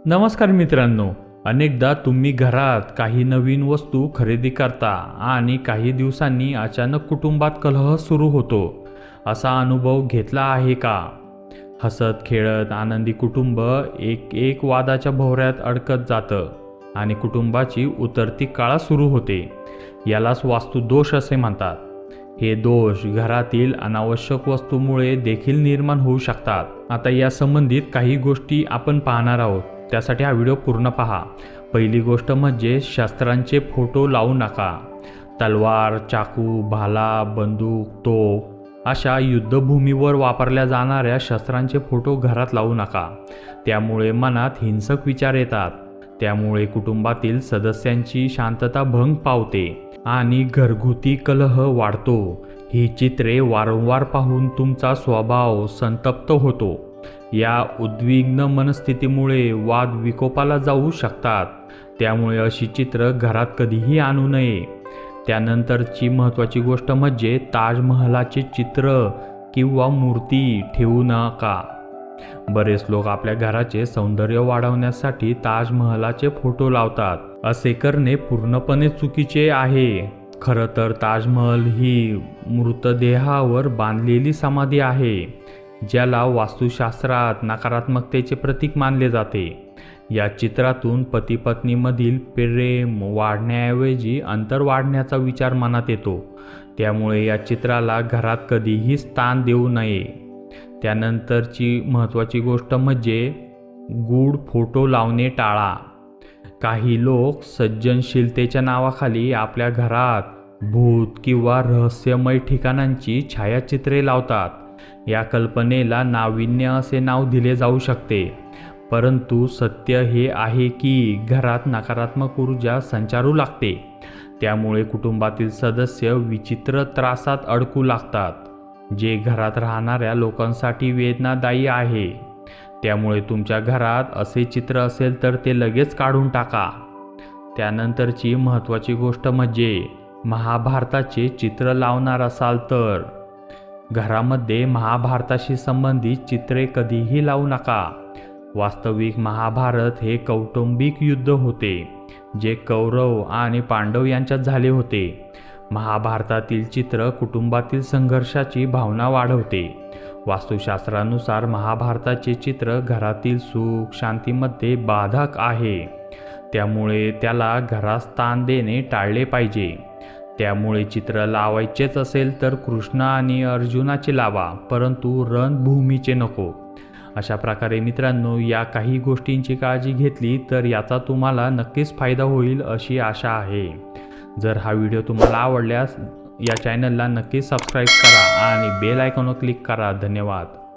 नमस्कार मित्रांनो, अनेकदा तुम्ही घरात काही नवीन वस्तू खरेदी करता आणि काही दिवसांनी अचानक कुटुंबात कलह सुरू होतो. असा अनुभव घेतला आहे का? हसत खेळत आनंदी कुटुंब एक एक वादाच्या भोवऱ्यात अडकत जातं आणि कुटुंबाची उतरती काळा सुरू होते. यालाच वास्तुदोष असे म्हणतात. हे दोष घरातील अनावश्यक वस्तूमुळे देखील निर्माण होऊ शकतात. आता या संबंधित काही गोष्टी आपण पाहणार आहोत, त्यासाठी हा व्हिडिओ पूर्ण पहा. पहिली गोष्ट म्हणजे शस्त्रांचे फोटो लावू नका. तलवार, चाकू, भाला, बंदूक, तोफ अशा युद्धभूमीवर वापरल्या जाणाऱ्या शस्त्रांचे फोटो घरात लावू नका. त्यामुळे मनात हिंसक विचार येतात. त्यामुळे कुटुंबातील सदस्यांची शांतता भंग पावते आणि घरगुती कलह वाढतो. ही चित्रे वारंवार पाहून तुमचा स्वभाव संतप्त होतो. या उद्विग्न मनस्थितीमुळे वाद विकोपाला जाऊ शकतात. त्यामुळे अशी चित्र घरात कधीही आणू नये. त्यानंतरची महत्त्वाची गोष्ट म्हणजे ताजमहलाचे चित्र किंवा मूर्ती ठेवू नका. बरेच लोक आपल्या घराचे सौंदर्य वाढवण्यासाठी ताजमहलाचे फोटो लावतात. असे करणे पूर्णपणे चुकीचे आहे. खरं तर ताजमहल ही मृतदेहावर बांधलेली समाधी आहे, ज्याला वास्तुशास्त्रात नकारात्मकतेचे प्रतीक मानले जाते. या चित्रातून पती पत्नीमधील प्रेम वाढण्याऐवजी अंतर वाढण्याचा विचार मनात येतो. त्यामुळे या चित्राला घरात कधीही स्थान देऊ नये. त्यानंतरची महत्त्वाची गोष्ट म्हणजे गूढ फोटो लावणे टाळा. काही लोक सृजनशीलतेच्या नावाखाली आपल्या घरात भूत किंवा रहस्यमय ठिकाणांची छायाचित्रे लावतात. या कल्पनेला नाविन्य असे नाव दिले जाऊ शकते, परंतु सत्य हे आहे की घरात नकारात्मक ऊर्जा संचारू लागते. त्यामुळे कुटुंबातील सदस्य विचित्र त्रासात अडकू लागतात, जे घरात राहणाऱ्या लोकांसाठी वेदनादायी आहे. त्यामुळे तुमच्या घरात असे चित्र असेल तर ते लगेच काढून टाका. त्यानंतरची महत्त्वाची गोष्ट म्हणजे महाभारताचे चित्र लावणार असाल तर घरामध्ये महाभारताशी संबंधित चित्रे कधीही लावू नका. वास्तविक महाभारत हे कौटुंबिक युद्ध होते, जे कौरव आणि पांडव यांच्यात झाले होते. महाभारतातील चित्र कुटुंबातील संघर्षाची भावना वाढवते. वास्तुशास्त्रानुसार महाभारताचे चित्र घरातील सुख शांतीमध्ये बाधक आहे. त्यामुळे त्याला घरात स्थान देणे टाळले पाहिजे. त्यामुळे चित्र लावायचेच असेल तर कृष्ण आणि अर्जुनाचे लावा, परंतु रणभूमीचे नको. अशा प्रकारे मित्रांनो, या काही गोष्टींची काळजी घेतली तर याचा तुम्हाला नक्कीच फायदा होईल अशी आशा आहे. जर हा व्हिडिओ तुम्हाला आवडल्यास या चॅनलला नक्की सबस्क्राईब करा आणि बेल आयकॉनवर क्लिक करा. धन्यवाद.